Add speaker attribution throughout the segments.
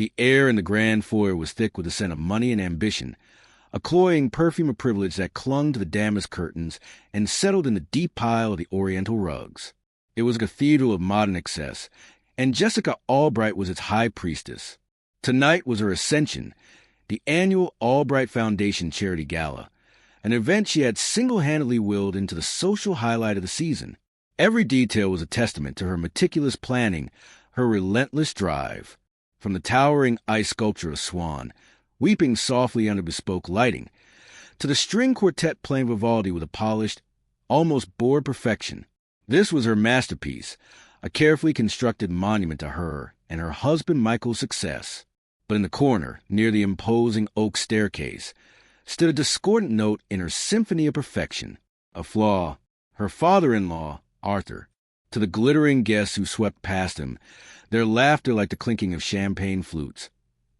Speaker 1: The air in the grand foyer was thick with the scent of money and ambition, a cloying perfume of privilege that clung to the damask curtains and settled in the deep pile of the oriental rugs. It was a cathedral of modern excess, and Jessica Albright was its high priestess. Tonight was her ascension, the annual Albright Foundation Charity Gala, an event she had single-handedly willed into the social highlight of the season. Every detail was a testament to her meticulous planning, her relentless drive. From the towering ice sculpture of Swan, weeping softly under bespoke lighting, to the string quartet playing Vivaldi with a polished, almost bored perfection. This was her masterpiece, a carefully constructed monument to her and her husband Michael's success. But in the corner, near the imposing oak staircase, stood a discordant note in her symphony of perfection, a flaw. Her father-in-law, Arthur. To the glittering guests who swept past him, their laughter like the clinking of champagne flutes.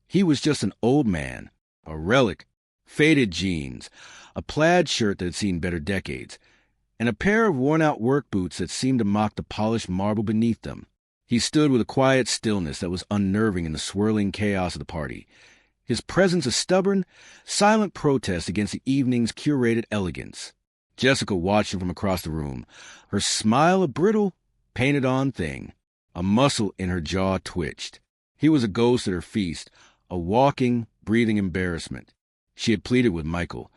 Speaker 1: He was just an old man, a relic, faded jeans, a plaid shirt that had seen better decades, and a pair of worn-out work boots that seemed to mock the polished marble beneath them. He stood with a quiet stillness that was unnerving in the swirling chaos of the party, his presence a stubborn, silent protest against the evening's curated elegance. Jessica watched him from across the room, her smile a brittle, painted-on thing. A muscle in her jaw twitched. He was a ghost at her feast, a walking, breathing embarrassment. She had pleaded with Michael,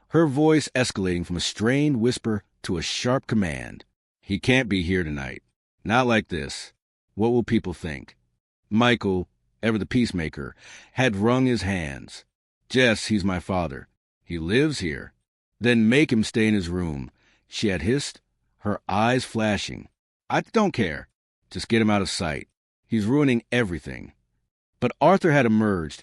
Speaker 1: her voice escalating from a strained whisper to a sharp command. He can't be here tonight. Not like this. What will people think? Michael, ever the peacemaker, had wrung his hands. Jess, he's my father. He lives here. Then make him stay in his room, she had hissed, her eyes flashing. I don't care. Just get him out of sight. He's ruining everything. But Arthur had emerged,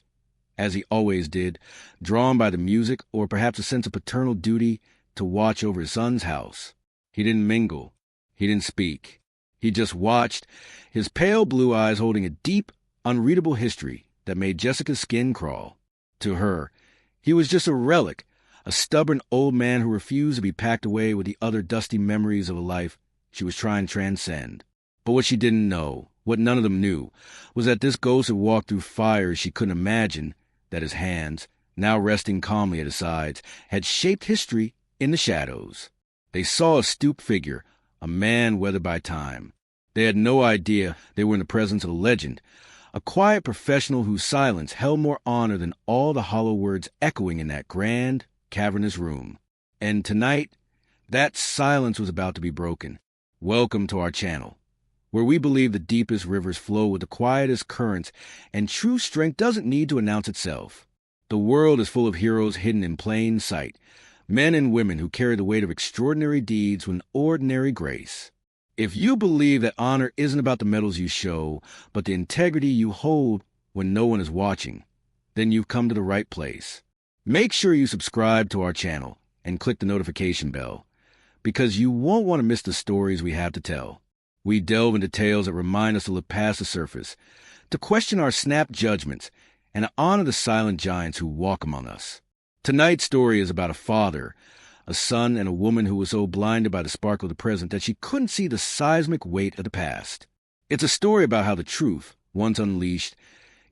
Speaker 1: as he always did, drawn by the music or perhaps a sense of paternal duty to watch over his son's house. He didn't mingle. He didn't speak. He just watched, his pale blue eyes holding a deep, unreadable history that made Jessica's skin crawl. To her, he was just a relic, a stubborn old man who refused to be packed away with the other dusty memories of a life she was trying to transcend. But what she didn't know, what none of them knew, was that this ghost had walked through fires she couldn't imagine, that his hands, now resting calmly at his sides, had shaped history in the shadows. They saw a stooped figure, a man weathered by time. They had no idea they were in the presence of a legend, a quiet professional whose silence held more honor than all the hollow words echoing in that grand, cavernous room. And tonight, that silence was about to be broken. Welcome to our channel, where we believe the deepest rivers flow with the quietest currents, and true strength doesn't need to announce itself. The world is full of heroes hidden in plain sight, men and women who carry the weight of extraordinary deeds with an ordinary grace. If you believe that honor isn't about the medals you show, but the integrity you hold when no one is watching, then you've come to the right place. Make sure you subscribe to our channel and click the notification bell, because you won't want to miss the stories we have to tell. We delve into tales that remind us to look past the surface, to question our snap judgments, and to honor the silent giants who walk among us. Tonight's story is about a father, a son, and a woman who was so blinded by the sparkle of the present that she couldn't see the seismic weight of the past. It's a story about how the truth, once unleashed,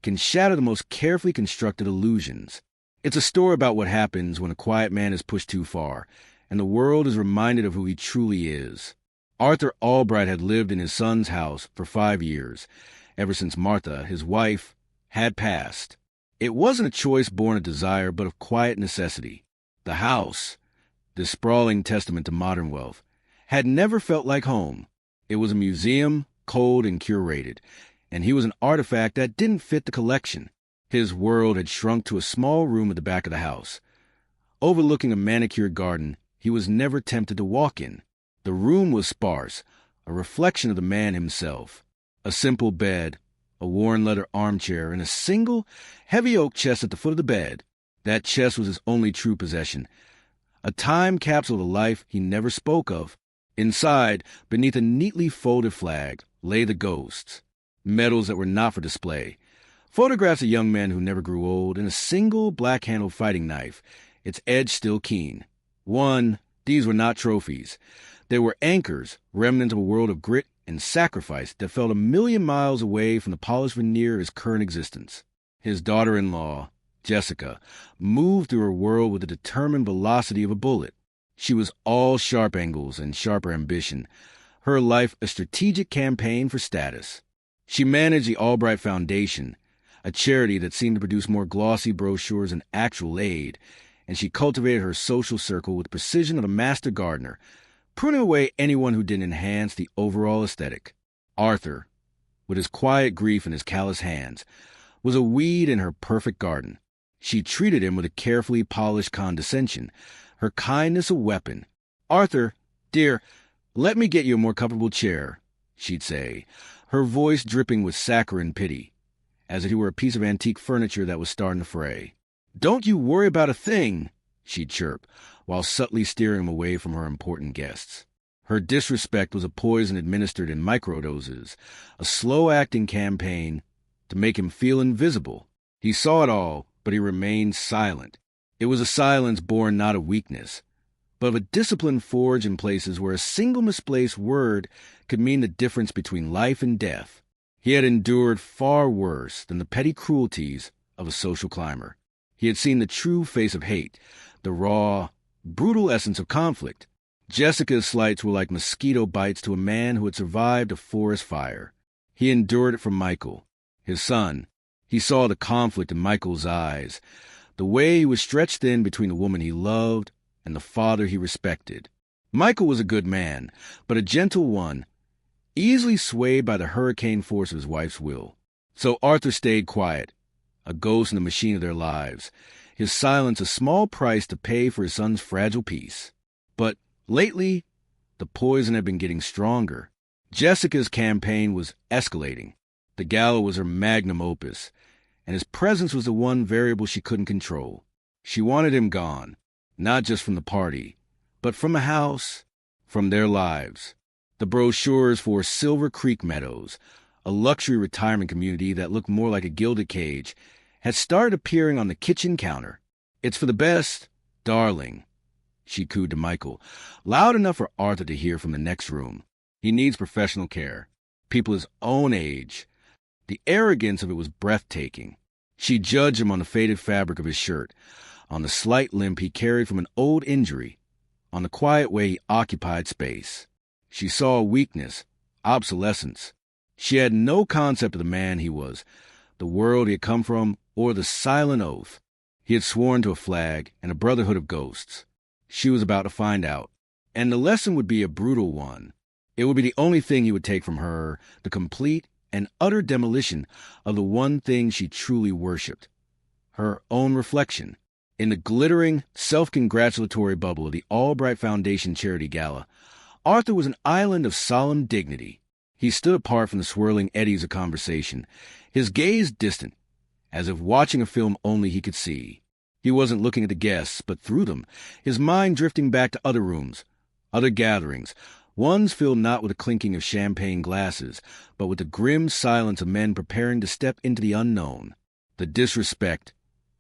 Speaker 1: can shatter the most carefully constructed illusions. It's a story about what happens when a quiet man is pushed too far, and the world is reminded of who he truly is. Arthur Albright had lived in his son's house for 5 years, ever since Martha, his wife, had passed. It wasn't a choice born of desire, but of quiet necessity. The house, this sprawling testament to modern wealth, had never felt like home. It was a museum, cold and curated, and he was an artifact that didn't fit the collection. His world had shrunk to a small room at the back of the house. Overlooking a manicured garden he was never tempted to walk in. The room was sparse, a reflection of the man himself. A simple bed, a worn leather armchair, and a single, heavy oak chest at the foot of the bed. That chest was his only true possession, a time capsule of a life he never spoke of. Inside, beneath a neatly folded flag, lay the ghosts, medals that were not for display, photographs of young men who never grew old, and a single black-handled fighting knife, its edge still keen. These were not trophies. They were anchors, remnants of a world of grit and sacrifice that felt 1,000,000 miles away from the polished veneer of his current existence. His daughter-in-law, Jessica, moved through her world with the determined velocity of a bullet. She was all sharp angles and sharper ambition, her life a strategic campaign for status. She managed the Albright Foundation, a charity that seemed to produce more glossy brochures than actual aid, and she cultivated her social circle with the precision of a master gardener, pruning away anyone who didn't enhance the overall aesthetic. Arthur, with his quiet grief in his callous hands, was a weed in her perfect garden. She treated him with a carefully polished condescension, her kindness a weapon. "Arthur, dear, let me get you a more comfortable chair," she'd say, her voice dripping with saccharine pity, as if he were a piece of antique furniture that was starting to fray. "Don't you worry about a thing," she'd chirp, while subtly steering him away from her important guests. Her disrespect was a poison administered in microdoses, a slow-acting campaign to make him feel invisible. He saw it all, but he remained silent. It was a silence born not of weakness, but of a discipline forged in places where a single misplaced word could mean the difference between life and death. He had endured far worse than the petty cruelties of a social climber. He had seen the true face of hate, the raw, brutal essence of conflict. Jessica's slights were like mosquito bites to a man who had survived a forest fire. He endured it from Michael, his son. He saw the conflict in Michael's eyes, the way he was stretched thin between the woman he loved and the father he respected. Michael was a good man, but a gentle one, easily swayed by the hurricane force of his wife's will. So Arthur stayed quiet, a ghost in the machine of their lives, his silence a small price to pay for his son's fragile peace. But lately, the poison had been getting stronger. Jessica's campaign was escalating. The gala was her magnum opus, and his presence was the one variable she couldn't control. She wanted him gone, not just from the party, but from the house, from their lives. The brochures for Silver Creek Meadows, a luxury retirement community that looked more like a gilded cage, had started appearing on the kitchen counter. "It's for the best, darling," she cooed to Michael, loud enough for Arthur to hear from the next room. "He needs professional care. People his own age." The arrogance of it was breathtaking. She judged him on the faded fabric of his shirt, on the slight limp he carried from an old injury, on the quiet way he occupied space. She saw a weakness, obsolescence. She had no concept of the man he was, the world he had come from, or the silent oath he had sworn to a flag and a brotherhood of ghosts. She was about to find out, and the lesson would be a brutal one. It would be the only thing he would take from her, the complete and utter demolition of the one thing she truly worshipped, her own reflection. In the glittering, self-congratulatory bubble of the Albright Foundation Charity Gala, Arthur was an island of solemn dignity. He stood apart from the swirling eddies of conversation, his gaze distant, as if watching a film only he could see. He wasn't looking at the guests, but through them, his mind drifting back to other rooms, other gatherings, ones filled not with the clinking of champagne glasses, but with the grim silence of men preparing to step into the unknown. The disrespect,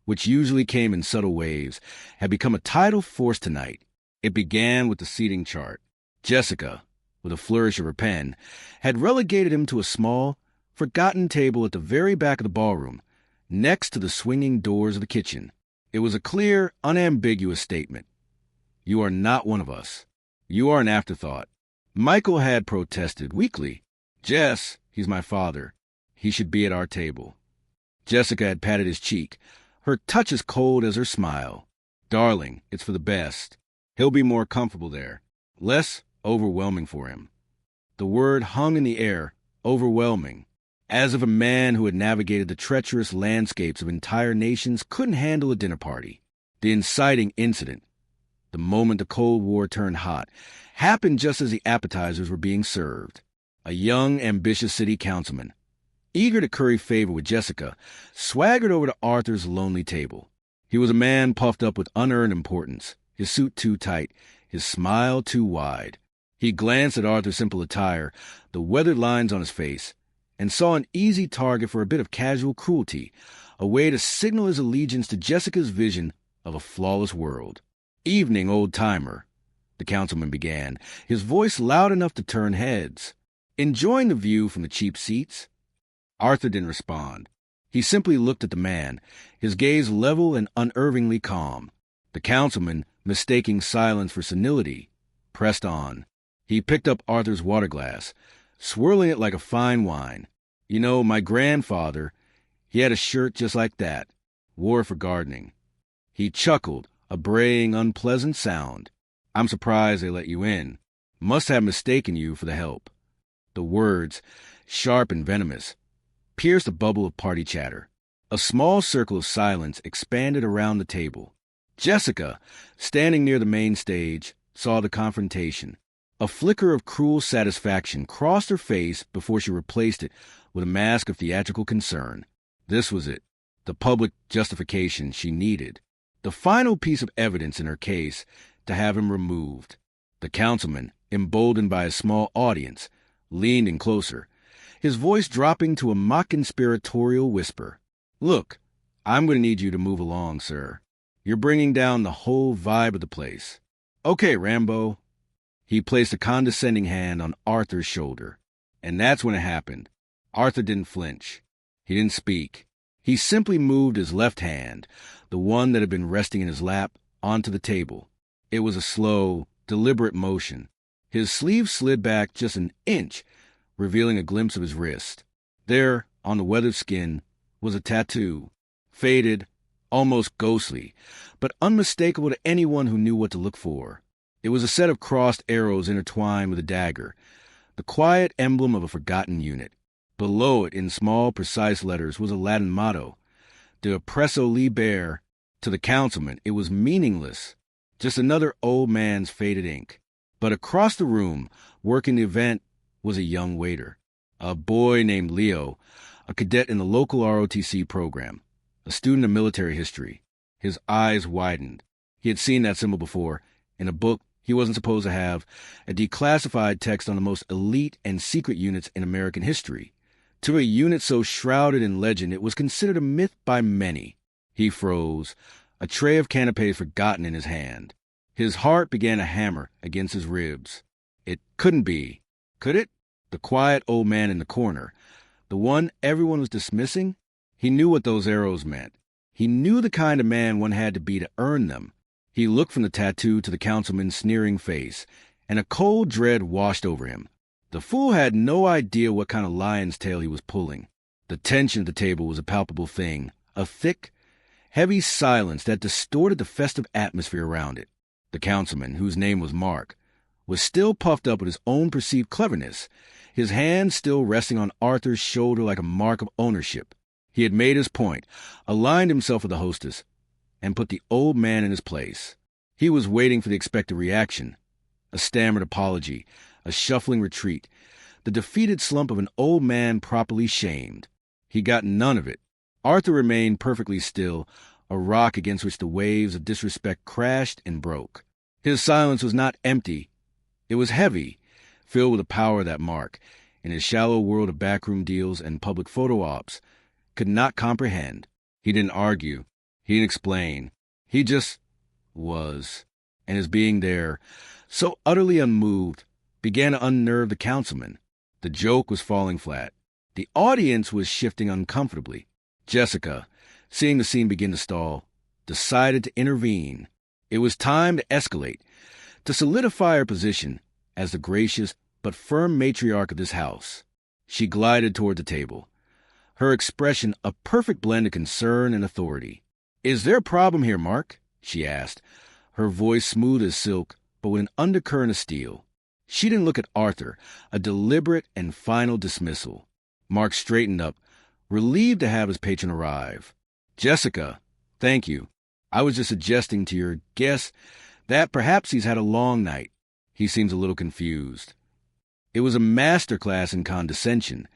Speaker 1: which usually came in subtle waves, had become a tidal force tonight. It began with the seating chart. Jessica, with a flourish of her pen, had relegated him to a small, forgotten table at the very back of the ballroom, next to the swinging doors of the kitchen. It was a clear, unambiguous statement. "You are not one of us. You are an afterthought." Michael had protested weakly. "Jess, he's my father. He should be at our table." Jessica had patted his cheek, her touch as cold as her smile. "Darling, it's for the best. He'll be more comfortable there, less overwhelming for him." The word hung in the air, overwhelming, as if a man who had navigated the treacherous landscapes of entire nations couldn't handle a dinner party. The inciting incident, the moment the Cold War turned hot, happened just as the appetizers were being served. A young, ambitious city councilman, eager to curry favor with Jessica, swaggered over to Arthur's lonely table. He was a man puffed up with unearned importance, his suit too tight, his smile too wide. He glanced at Arthur's simple attire, the weathered lines on his face, and saw an easy target for a bit of casual cruelty, a way to signal his allegiance to Jessica's vision of a flawless world. "Evening, old-timer," the councilman began, his voice loud enough to turn heads. "Enjoying the view from the cheap seats?" Arthur didn't respond. He simply looked at the man, his gaze level and unerringly calm. The councilman, mistaking silence for senility, pressed on. He picked up Arthur's water glass, swirling it like a fine wine. You know, my grandfather, he had a shirt just like that, wore it for gardening. He chuckled, a braying, unpleasant sound. I'm surprised they let you in. Must have mistaken you for the help. The words, sharp and venomous, pierced a bubble of party chatter. A small circle of silence expanded around the table. Jessica, standing near the main stage, saw the confrontation. A flicker of cruel satisfaction crossed her face before she replaced it with a mask of theatrical concern. This was it, the public justification she needed. The final piece of evidence in her case to have him removed. The councilman, emboldened by a small audience, leaned in closer, his voice dropping to a mock-conspiratorial whisper. Look, I'm going to need you to move along, sir. You're bringing down the whole vibe of the place. Okay, Rambo. He placed a condescending hand on Arthur's shoulder. And that's when it happened. Arthur didn't flinch. He didn't speak. He simply moved his left hand, the one that had been resting in his lap, onto the table. It was a slow, deliberate motion. His sleeve slid back just an inch, revealing a glimpse of his wrist. There, on the weathered skin, was a tattoo, faded, almost ghostly, but unmistakable to anyone who knew what to look for. It was a set of crossed arrows intertwined with a dagger, the quiet emblem of a forgotten unit. Below it, in small, precise letters, was a Latin motto, De oppresso liber. To the councilman, it was meaningless, just another old man's faded ink. But across the room, working the event, was a young waiter, a boy named Leo, a cadet in the local ROTC program, a student of military history. His eyes widened. He had seen that symbol before, in a book he wasn't supposed to have, a declassified text on the most elite and secret units in American history. To a unit so shrouded in legend, it was considered a myth by many. He froze, a tray of canapés forgotten in his hand. His heart began to hammer against his ribs. It couldn't be. Could it? The quiet old man in the corner, the one everyone was dismissing? He knew what those arrows meant. He knew the kind of man one had to be to earn them. He looked from the tattoo to the councilman's sneering face, and a cold dread washed over him. The fool had no idea what kind of lion's tail he was pulling. The tension at the table was a palpable thing, a thick, heavy silence that distorted the festive atmosphere around it. The councilman, whose name was Mark, was still puffed up with his own perceived cleverness, his hand still resting on Arthur's shoulder like a mark of ownership. He had made his point, aligned himself with the hostess, and put the old man in his place. He was waiting for the expected reaction, a stammered apology, a shuffling retreat, the defeated slump of an old man properly shamed. He got none of it. Arthur remained perfectly still, a rock against which the waves of disrespect crashed and broke. His silence was not empty. It was heavy, filled with the power that Mark, in his shallow world of backroom deals and public photo ops, could not comprehend. He didn't argue. He didn't explain. He just was. And his being there, so utterly unmoved, began to unnerve the councilman. The joke was falling flat. The audience was shifting uncomfortably. Jessica, seeing the scene begin to stall, decided to intervene. It was time to escalate, to solidify her position as the gracious but firm matriarch of this house. She glided toward the table, her expression a perfect blend of concern and authority. "Is there a problem here, Mark?" she asked, her voice smooth as silk, but with an undercurrent of steel. She didn't look at Arthur, a deliberate and final dismissal. Mark straightened up, relieved to have his patron arrive. "Jessica, thank you. I was just suggesting to your guest that perhaps he's had a long night. He seems a little confused." It was a master class in condescension,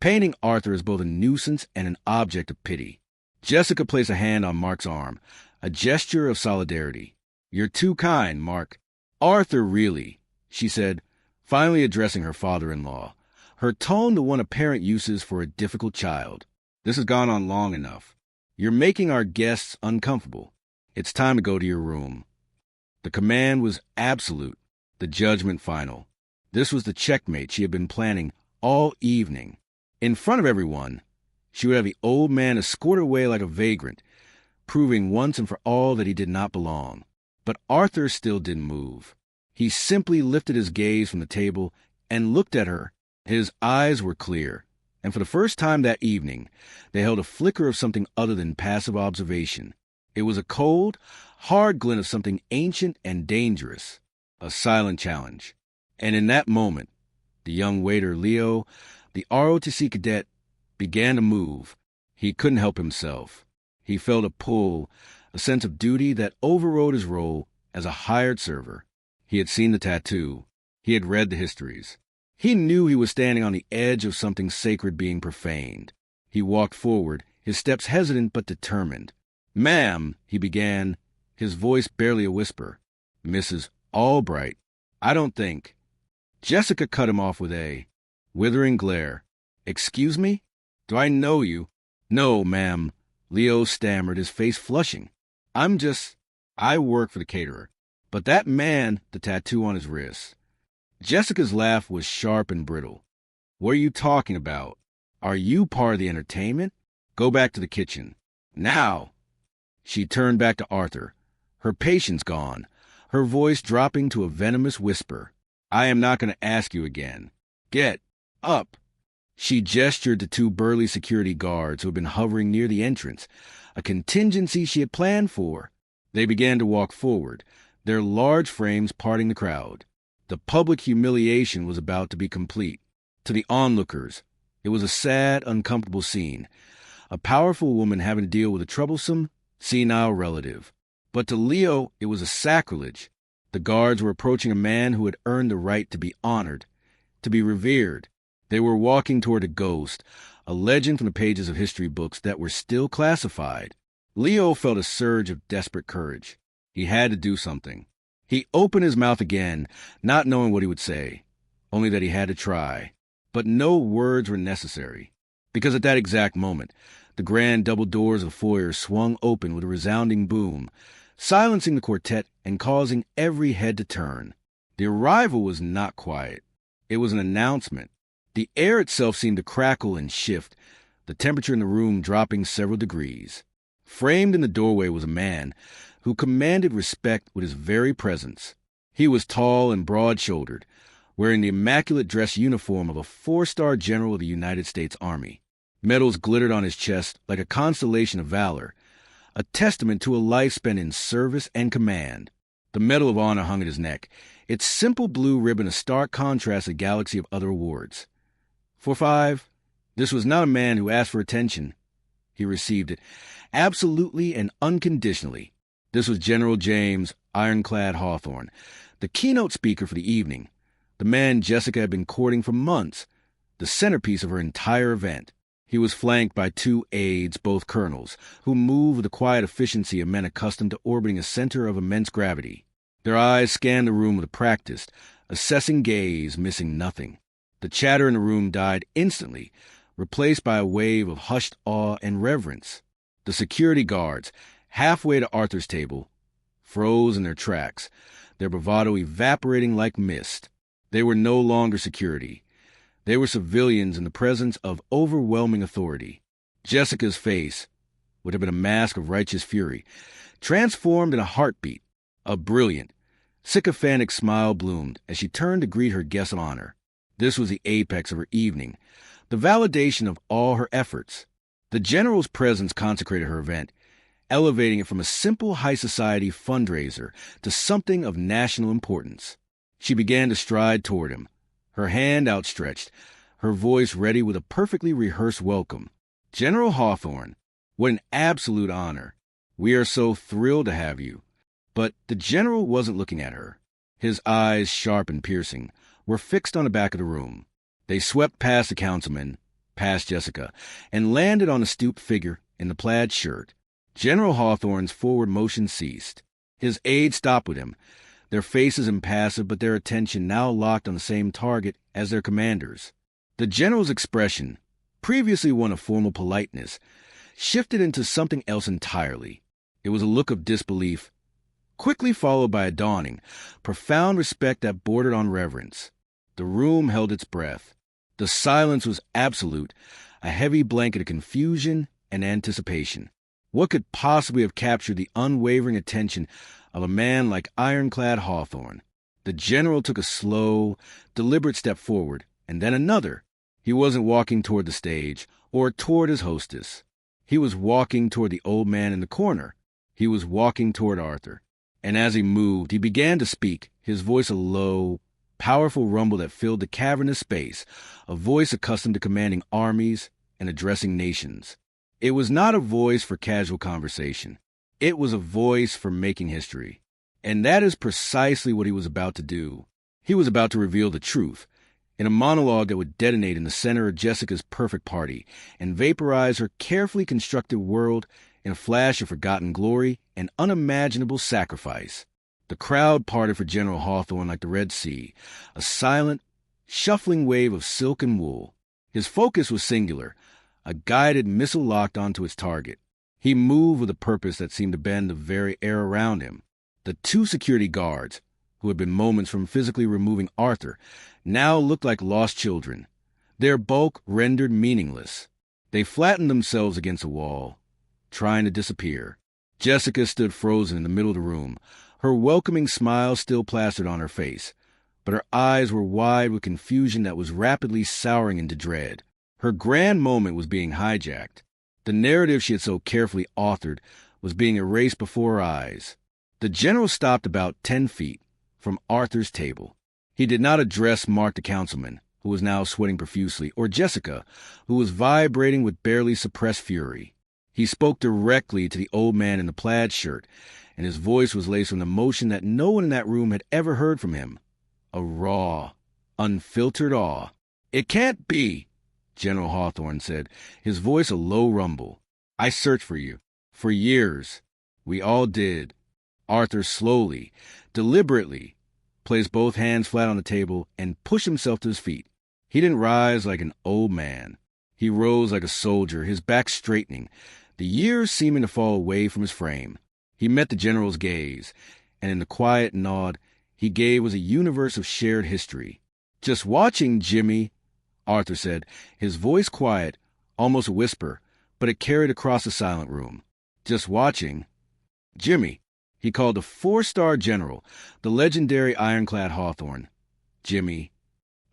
Speaker 1: painting Arthur as both a nuisance and an object of pity. Jessica placed a hand on Mark's arm, a gesture of solidarity. "You're too kind, Mark." "Arthur, really," she said, finally addressing her father-in-law, her tone the one a parent uses for a difficult child. "This has gone on long enough. You're making our guests uncomfortable. It's time to go to your room." The command was absolute, the judgment final. This was the checkmate she had been planning all evening. In front of everyone, She would have the old man escorted away like a vagrant, proving once and for all that he did not belong. But Arthur still didn't move. He simply lifted his gaze from the table and looked at her. His eyes were clear, and for the first time that evening, they held a flicker of something other than passive observation. It was a cold, hard glint of something ancient and dangerous, a silent challenge. And in that moment, the young waiter Leo, the ROTC cadet, began to move. He couldn't help himself. He felt a pull, a sense of duty that overrode his role as a hired server. He had seen the tattoo. He had read the histories. He knew he was standing on the edge of something sacred being profaned. He walked forward, his steps hesitant but determined. "Ma'am," he began, his voice barely a whisper. "Mrs. Albright, I don't think—" Jessica cut him off with a withering glare. "Excuse me? Do I know you?" "No, ma'am," Leo stammered, his face flushing. I work for the caterer. But that man," the tattoo on his wrist. Jessica's laugh was sharp and brittle. "What are you talking about? Are you part of the entertainment? Go back to the kitchen. Now!" She turned back to Arthur, her patience gone, her voice dropping to a venomous whisper. "I am not going to ask you again. Get up." She gestured to two burly security guards who had been hovering near the entrance, a contingency she had planned for. They began to walk forward, their large frames parting the crowd. The public humiliation was about to be complete. To the onlookers, it was a sad, uncomfortable scene, a powerful woman having to deal with a troublesome, senile relative. But to Leo, it was a sacrilege. The guards were approaching a man who had earned the right to be honored, to be revered. They were walking toward a ghost, a legend from the pages of history books that were still classified. Leo felt a surge of desperate courage. He had to do something. He opened his mouth again, not knowing what he would say, only that he had to try. But no words were necessary, because at that exact moment, the grand double doors of the foyer swung open with a resounding boom, silencing the quartet and causing every head to turn. The arrival was not quiet. It was an announcement. The air itself seemed to crackle and shift, the temperature in the room dropping several degrees. Framed in the doorway was a man who commanded respect with his very presence. He was tall and broad-shouldered, wearing the immaculate dress uniform of a 4-star general of the United States Army. Medals glittered on his chest like a constellation of valor, a testament to a life spent in service and command. The Medal of Honor hung at his neck, its simple blue ribbon a stark contrast to a galaxy of other awards. For 5, this was not a man who asked for attention. He received it, absolutely and unconditionally. This was General James Ironclad Hawthorne, the keynote speaker for the evening, the man Jessica had been courting for months, the centerpiece of her entire event. He was flanked by 2 aides, both colonels, who moved with the quiet efficiency of men accustomed to orbiting a center of immense gravity. Their eyes scanned the room with a practiced, assessing gaze, missing nothing. The chatter in the room died instantly, replaced by a wave of hushed awe and reverence. The security guards, halfway to Arthur's table, froze in their tracks, their bravado evaporating like mist. They were no longer security. They were civilians in the presence of overwhelming authority. Jessica's face would have been a mask of righteous fury, transformed in a heartbeat. A brilliant, sycophantic smile bloomed as she turned to greet her guest of honor. This was the apex of her evening, the validation of all her efforts. The general's presence consecrated her event, elevating it from a simple high society fundraiser to something of national importance. She began to stride toward him, her hand outstretched, her voice ready with a perfectly rehearsed welcome. "General Hawthorne, what an absolute honor. We are so thrilled to have you." But the general wasn't looking at her. His eyes, sharp and piercing, were fixed on the back of the room. They swept past the councilman, past Jessica, and landed on a stooped figure in the plaid shirt. General Hawthorne's forward motion ceased. His aides stopped with him, their faces impassive but their attention now locked on the same target as their commanders. The general's expression, previously one of formal politeness, shifted into something else entirely. It was a look of disbelief, quickly followed by a dawning, profound respect that bordered on reverence. The room held its breath. The silence was absolute, a heavy blanket of confusion and anticipation. What could possibly have captured the unwavering attention of a man like ironclad Hawthorne? The general took a slow, deliberate step forward, and then another. He wasn't walking toward the stage or toward his hostess. He was walking toward the old man in the corner. He was walking toward Arthur. And as he moved, he began to speak, his voice a low, powerful rumble that filled the cavernous space, a voice accustomed to commanding armies and addressing nations. It was not a voice for casual conversation. It was a voice for making history. And that is precisely what he was about to do. He was about to reveal the truth, in a monologue that would detonate in the center of Jessica's perfect party and vaporize her carefully constructed world in a flash of forgotten glory and unimaginable sacrifice. The crowd parted for General Hawthorne like the Red Sea, a silent, shuffling wave of silk and wool. His focus was singular, a guided missile locked onto its target. He moved with a purpose that seemed to bend the very air around him. The two security guards, who had been moments from physically removing Arthur, now looked like lost children, their bulk rendered meaningless. They flattened themselves against a wall, trying to disappear. Jessica stood frozen in the middle of the room, her welcoming smile still plastered on her face, but her eyes were wide with confusion that was rapidly souring into dread. Her grand moment was being hijacked. The narrative she had so carefully authored was being erased before her eyes. The general stopped about 10 feet from Arthur's table. He did not address Mark the councilman, who was now sweating profusely, or Jessica, who was vibrating with barely suppressed fury. He spoke directly to the old man in the plaid shirt, and his voice was laced with an emotion that no one in that room had ever heard from him. A raw, unfiltered awe. "It can't be," General Hawthorne said, his voice a low rumble. "I searched for you. For years. We all did." Arthur slowly, deliberately, placed both hands flat on the table and pushed himself to his feet. He didn't rise like an old man. He rose like a soldier, his back straightening, the years seeming to fall away from his frame. He met the general's gaze, and in the quiet nod he gave was a universe of shared history. "Just watching, Jimmy," Arthur said, his voice quiet, almost a whisper, but it carried across the silent room. "Just watching. Jimmy," he called the 4-star general, the legendary ironclad Hawthorne. "Jimmy."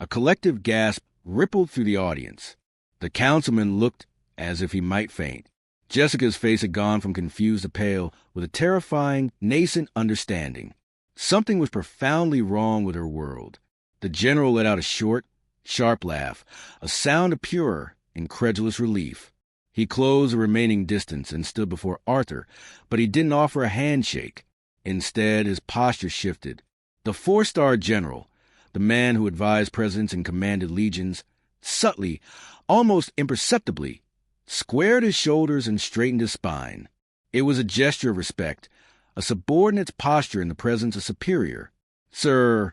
Speaker 1: A collective gasp rippled through the audience. The councilman looked as if he might faint. Jessica's face had gone from confused to pale with a terrifying, nascent understanding. Something was profoundly wrong with her world. The general let out a short, sharp laugh, a sound of pure, incredulous relief. He closed the remaining distance and stood before Arthur, but he didn't offer a handshake. Instead, his posture shifted. The 4-star general, the man who advised presidents and commanded legions, subtly, almost imperceptibly, squared his shoulders and straightened his spine. It was a gesture of respect, a subordinate's posture in the presence of superior. "Sir,"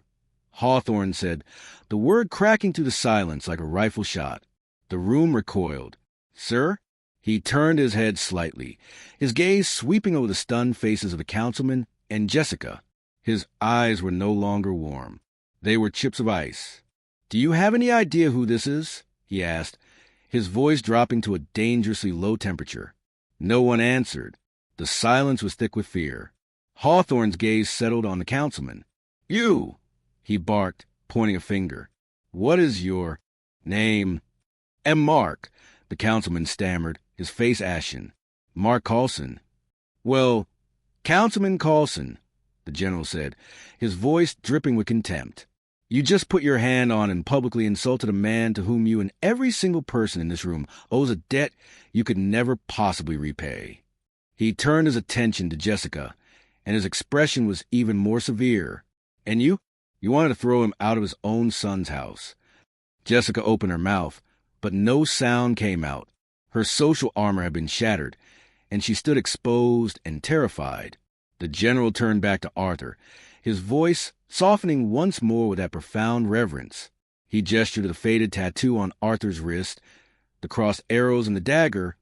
Speaker 1: Hawthorne said, the word cracking through the silence like a rifle shot. The room recoiled. "Sir?" He turned his head slightly, his gaze sweeping over the stunned faces of the councilman and Jessica. His eyes were no longer warm. They were chips of ice. "Do you have any idea who this is?" he asked, his voice dropping to a dangerously low temperature. No one answered. The silence was thick with fear. Hawthorne's gaze settled on the councilman. "You!" he barked, pointing a finger. "What is your name?" "M. Mark," the councilman stammered, his face ashen. "Mark Carlson." "Well, Councilman Carlson," the general said, his voice dripping with contempt. "You just put your hand on and publicly insulted a man to whom you and every single person in this room owes a debt you could never possibly repay." He turned his attention to Jessica, and his expression was even more severe. "And you? You wanted to throw him out of his own son's house." Jessica opened her mouth, but no sound came out. Her social armor had been shattered, and she stood exposed and terrified. The general turned back to Arthur, his voice softening once more with that profound reverence. He gestured to the faded tattoo on Arthur's wrist, the crossed arrows and the dagger.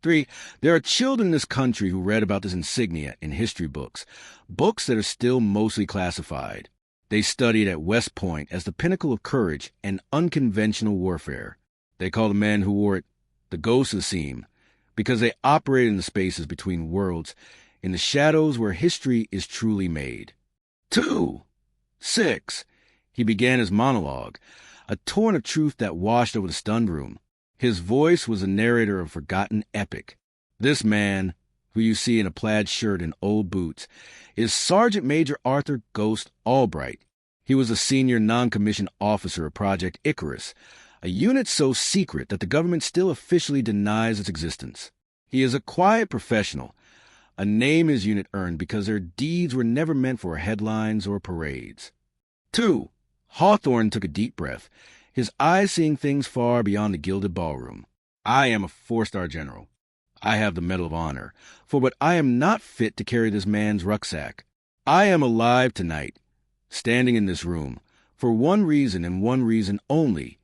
Speaker 1: "3. There are children in this country who read about this insignia in history books, books that are still mostly classified. They studied at West Point as the pinnacle of courage and unconventional warfare. They call the men who wore it The ghosts seem, because they operate in the spaces between worlds, in the shadows where history is truly made. 2. 6. He began his monologue, a torrent of truth that washed over the stunned room. His voice was a narrator of forgotten epic. This man, who you see in a plaid shirt and old boots, is Sergeant Major Arthur Ghost Albright. He was a senior non-commissioned officer of Project Icarus, a unit so secret that the government still officially denies its existence. He is a quiet professional, a name his unit earned because their deeds were never meant for headlines or parades. 2. Hawthorne took a deep breath, his eyes seeing things far beyond the gilded ballroom. I am a 4-star general. I have the Medal of Honor, but I am not fit to carry this man's rucksack. I am alive tonight, standing in this room, for one reason and one reason only,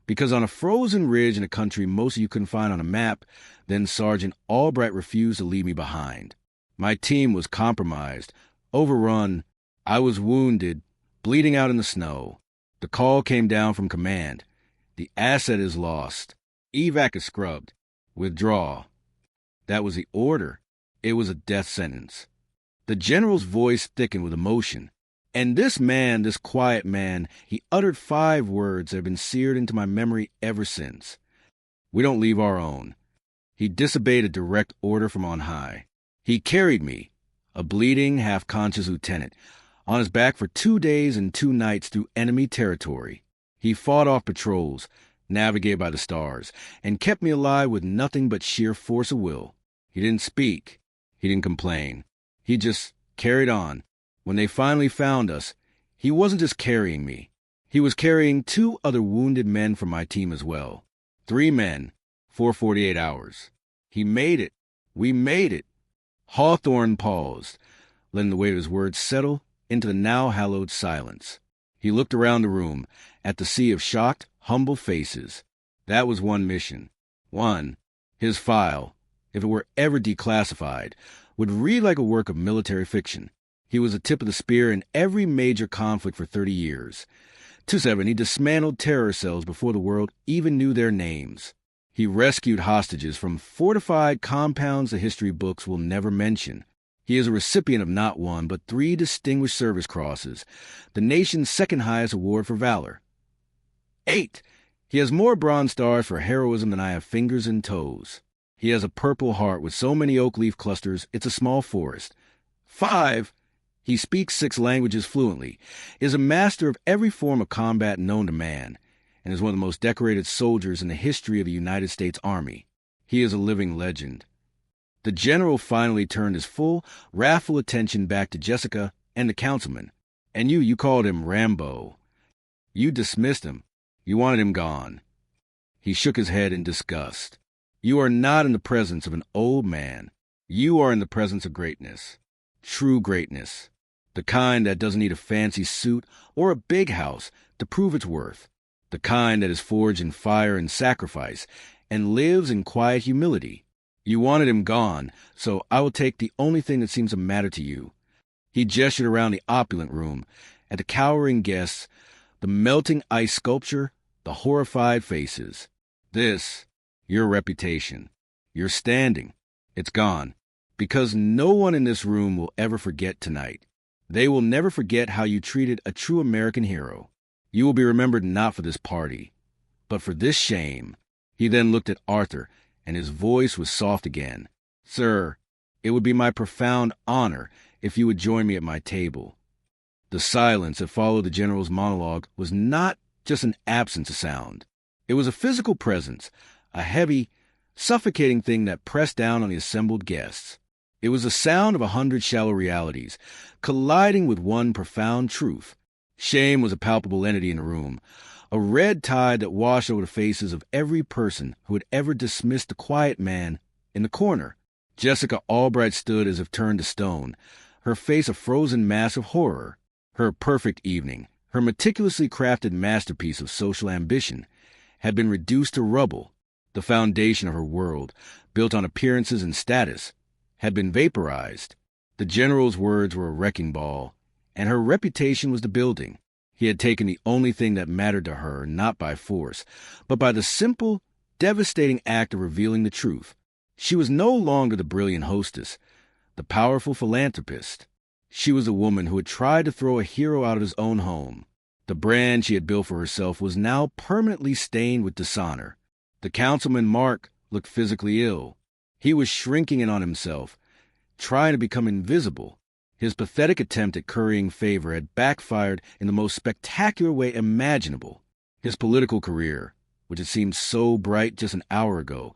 Speaker 1: because on a frozen ridge in a country most of you couldn't find on a map, then Sergeant Albright refused to leave me behind. My team was compromised, overrun. I was wounded, bleeding out in the snow. The call came down from command. The asset is lost. Evac is scrubbed. Withdraw. That was the order. It was a death sentence. The general's voice thickened with emotion. And this man, this quiet man, he uttered 5 words that have been seared into my memory ever since. We don't leave our own. He disobeyed a direct order from on high. He carried me, a bleeding, half-conscious lieutenant, on his back for 2 days and 2 nights through enemy territory. He fought off patrols, navigated by the stars, and kept me alive with nothing but sheer force of will. He didn't speak. He didn't complain. He just carried on. When they finally found us, he wasn't just carrying me. He was carrying 2 other wounded men from my team as well. 3 men, 48 hours. He made it. We made it. Hawthorne paused, letting the weight of his words settle into the now hallowed silence. He looked around the room, at the sea of shocked, humble faces. That was one mission. One, his file, if it were ever declassified, would read like a work of military fiction. He was the tip of the spear in every major conflict for 30 years. 7, he dismantled terror cells before the world even knew their names. He rescued hostages from fortified compounds the history books will never mention. He is a recipient of not 1, but 3 Distinguished Service Crosses, the nation's second highest award for valor. 8, he has more Bronze Stars for heroism than I have fingers and toes. He has a Purple Heart with so many oak leaf clusters it's a small forest. 5, he speaks 6 languages fluently, is a master of every form of combat known to man, and is one of the most decorated soldiers in the history of the United States Army. He is a living legend. The general finally turned his full, wrathful attention back to Jessica and the councilman. And you called him Rambo. You dismissed him. You wanted him gone. He shook his head in disgust. You are not in the presence of an old man. You are in the presence of greatness. True greatness. The kind that doesn't need a fancy suit or a big house to prove its worth. The kind that is forged in fire and sacrifice and lives in quiet humility. You wanted him gone, so I will take the only thing that seems to matter to you. He gestured around the opulent room, at the cowering guests, the melting ice sculpture, the horrified faces. This, your reputation, your standing, it's gone, because no one in this room will ever forget tonight. They will never forget how you treated a true American hero. You will be remembered not for this party, but for this shame. He then looked at Arthur, and his voice was soft again. Sir, it would be my profound honor if you would join me at my table. The silence that followed the general's monologue was not just an absence of sound. It was a physical presence, a heavy, suffocating thing that pressed down on the assembled guests. It was the sound of 100 shallow realities, colliding with one profound truth. Shame was a palpable entity in the room, a red tide that washed over the faces of every person who had ever dismissed the quiet man in the corner. Jessica Albright stood as if turned to stone, her face a frozen mass of horror. Her perfect evening, her meticulously crafted masterpiece of social ambition, had been reduced to rubble. The foundation of her world, built on appearances and status, had been vaporized. The general's words were a wrecking ball, and her reputation was the building. He had taken the only thing that mattered to her, not by force, but by the simple, devastating act of revealing the truth. She was no longer the brilliant hostess, the powerful philanthropist. She was a woman who had tried to throw a hero out of his own home. The brand she had built for herself was now permanently stained with dishonor. The councilman Mark looked physically ill. He was shrinking in on himself, trying to become invisible. His pathetic attempt at currying favor had backfired in the most spectacular way imaginable. His political career, which had seemed so bright just an hour ago,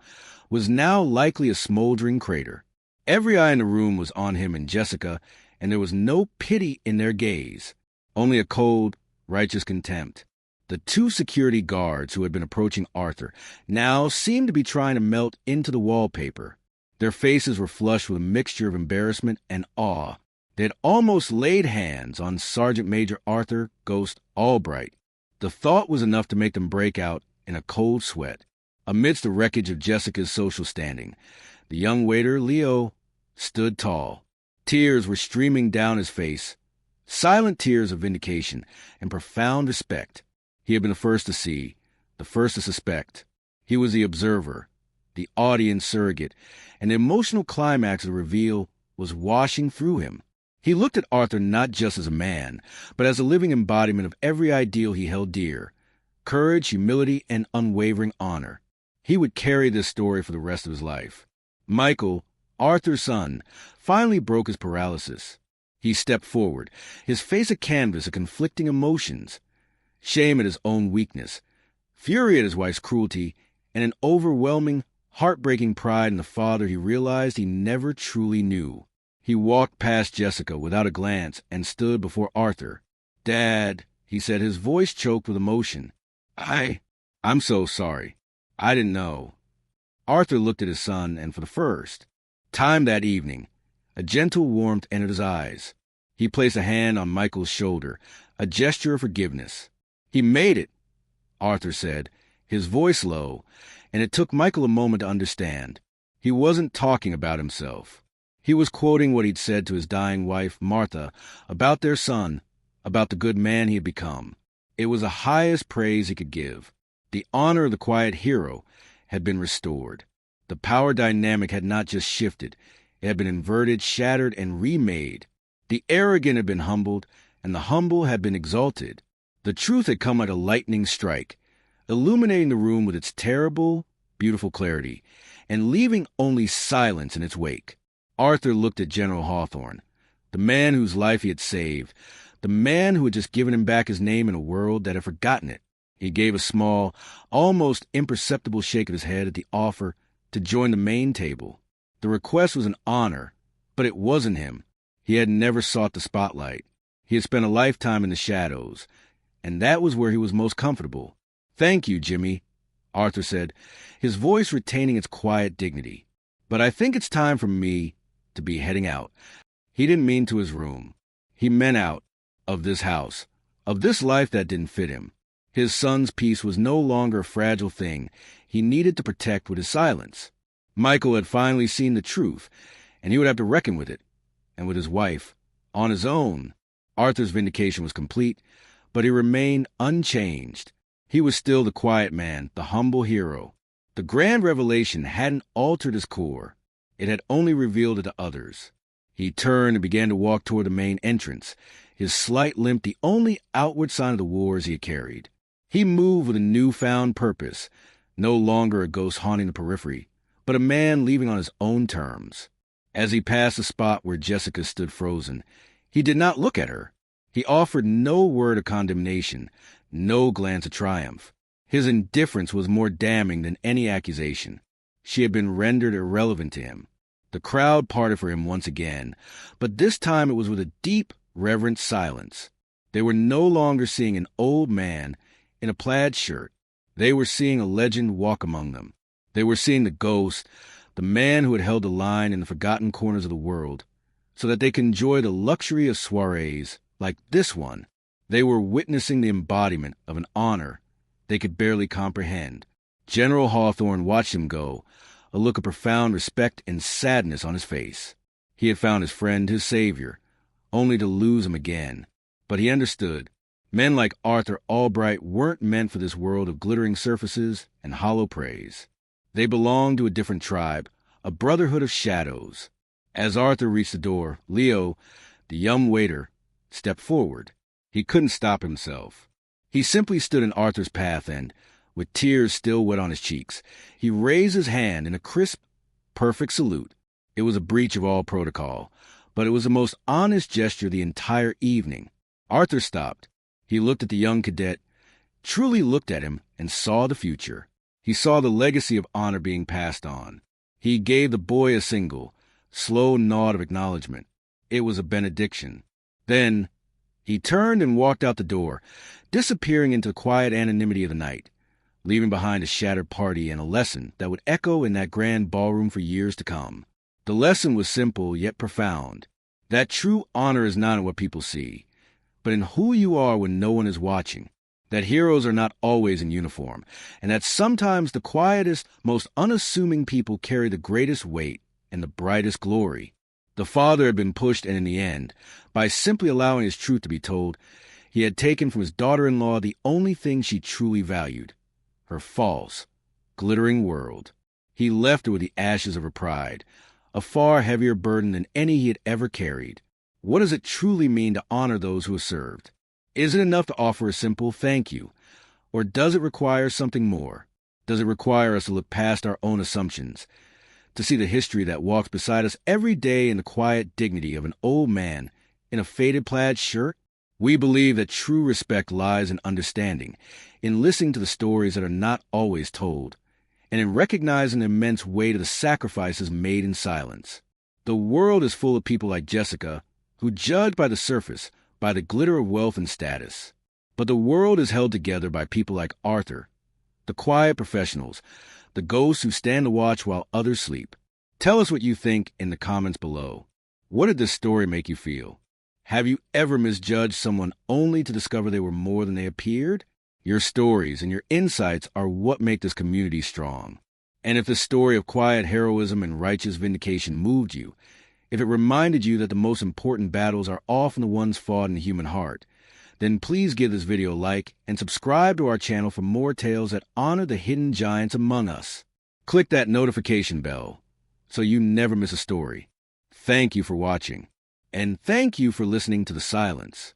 Speaker 1: was now likely a smoldering crater. Every eye in the room was on him and Jessica, and there was no pity in their gaze, only a cold, righteous contempt. The two security guards who had been approaching Arthur now seemed to be trying to melt into the wallpaper. Their faces were flushed with a mixture of embarrassment and awe. They had almost laid hands on Sergeant Major Arthur Ghost Albright. The thought was enough to make them break out in a cold sweat. Amidst the wreckage of Jessica's social standing, the young waiter, Leo, stood tall. Tears were streaming down his face, silent tears of vindication and profound respect. He had been the first to see, the first to suspect. He was the observer, the audience surrogate, and the emotional climax of the reveal was washing through him. He looked at Arthur not just as a man, but as a living embodiment of every ideal he held dear: courage, humility, and unwavering honor. He would carry this story for the rest of his life. Michael, Arthur's son, finally broke his paralysis. He stepped forward, his face a canvas of conflicting emotions: shame at his own weakness, fury at his wife's cruelty, and an overwhelming, heartbreaking pride in the father he realized he never truly knew. He walked past Jessica without a glance and stood before Arthur. "Dad," he said, his voice choked with emotion. I'm so sorry. I didn't know." Arthur looked at his son, and for the first time that evening, a gentle warmth entered his eyes. He placed a hand on Michael's shoulder, a gesture of forgiveness. "He made it," Arthur said, his voice low, and it took Michael a moment to understand. He wasn't talking about himself. He was quoting what he'd said to his dying wife, Martha, about their son, about the good man he had become. It was the highest praise he could give. The honor of the quiet hero had been restored. The power dynamic had not just shifted, it had been inverted, shattered, and remade. The arrogant had been humbled, and the humble had been exalted. The truth had come like a lightning strike, illuminating the room with its terrible, beautiful clarity, and leaving only silence in its wake. Arthur looked at General Hawthorne, the man whose life he had saved, the man who had just given him back his name in a world that had forgotten it. He gave a small, almost imperceptible shake of his head at the offer to join the main table. The request was an honor, but it wasn't him. He had never sought the spotlight. He had spent a lifetime in the shadows, and that was where he was most comfortable. "Thank you, Jimmy," Arthur said, his voice retaining its quiet dignity. "But I think it's time for me to be heading out." He didn't mean to his room. He meant out, of this house, of this life that didn't fit him. His son's peace was no longer a fragile thing he needed to protect with his silence. Michael had finally seen the truth, and he would have to reckon with it, and with his wife, on his own. Arthur's vindication was complete, but he remained unchanged. He was still the quiet man, the humble hero. The grand revelation hadn't altered his core. It had only revealed it to others. He turned and began to walk toward the main entrance, his slight limp the only outward sign of the wars he had carried. He moved with a newfound purpose, no longer a ghost haunting the periphery, but a man leaving on his own terms. As he passed the spot where Jessica stood frozen, he did not look at her. He offered no word of condemnation, no glance of triumph. His indifference was more damning than any accusation. She had been rendered irrelevant to him. The crowd parted for him once again, but this time it was with a deep, reverent silence. They were no longer seeing an old man in a plaid shirt. They were seeing a legend walk among them. They were seeing the ghost, the man who had held the line in the forgotten corners of the world, so that they could enjoy the luxury of soirees like this one. They were witnessing the embodiment of an honor they could barely comprehend. General Hawthorne watched him go, a look of profound respect and sadness on his face. He had found his friend, his savior, only to lose him again. But he understood. Men like Arthur Albright weren't meant for this world of glittering surfaces and hollow praise. They belonged to a different tribe, a brotherhood of shadows. As Arthur reached the door, Leo, the young waiter, stepped forward. He couldn't stop himself. He simply stood in Arthur's path and, with tears still wet on his cheeks, he raised his hand in a crisp, perfect salute. It was a breach of all protocol, but it was the most honest gesture the entire evening. Arthur stopped. He looked at the young cadet, truly looked at him, and saw the future. He saw the legacy of honor being passed on. He gave the boy a single, slow nod of acknowledgement. It was a benediction. Then he turned and walked out the door, disappearing into the quiet anonymity of the night, leaving behind a shattered party and a lesson that would echo in that grand ballroom for years to come. The lesson was simple yet profound, that true honor is not in what people see, but in who you are when no one is watching, that heroes are not always in uniform, and that sometimes the quietest, most unassuming people carry the greatest weight and the brightest glory. The father had been pushed, and in the end, by simply allowing his truth to be told, he had taken from his daughter-in-law the only thing she truly valued, her false, glittering world. He left her with the ashes of her pride, a far heavier burden than any he had ever carried. What does it truly mean to honor those who have served? Is it enough to offer a simple thank you? Or does it require something more? Does it require us to look past our own assumptions, to see the history that walks beside us every day in the quiet dignity of an old man in a faded plaid shirt? We believe that true respect lies in understanding, in listening to the stories that are not always told, and in recognizing the immense weight of the sacrifices made in silence. The world is full of people like Jessica, who judge by the surface, by the glitter of wealth and status. But the world is held together by people like Arthur, the quiet professionals, the ghosts who stand to watch while others sleep. Tell us what you think in the comments below. What did this story make you feel? Have you ever misjudged someone only to discover they were more than they appeared? Your stories and your insights are what make this community strong. And if the story of quiet heroism and righteous vindication moved you, if it reminded you that the most important battles are often the ones fought in the human heart, then please give this video a like and subscribe to our channel for more tales that honor the hidden giants among us. Click that notification bell so you never miss a story. Thank you for watching, and thank you for listening to The Silence.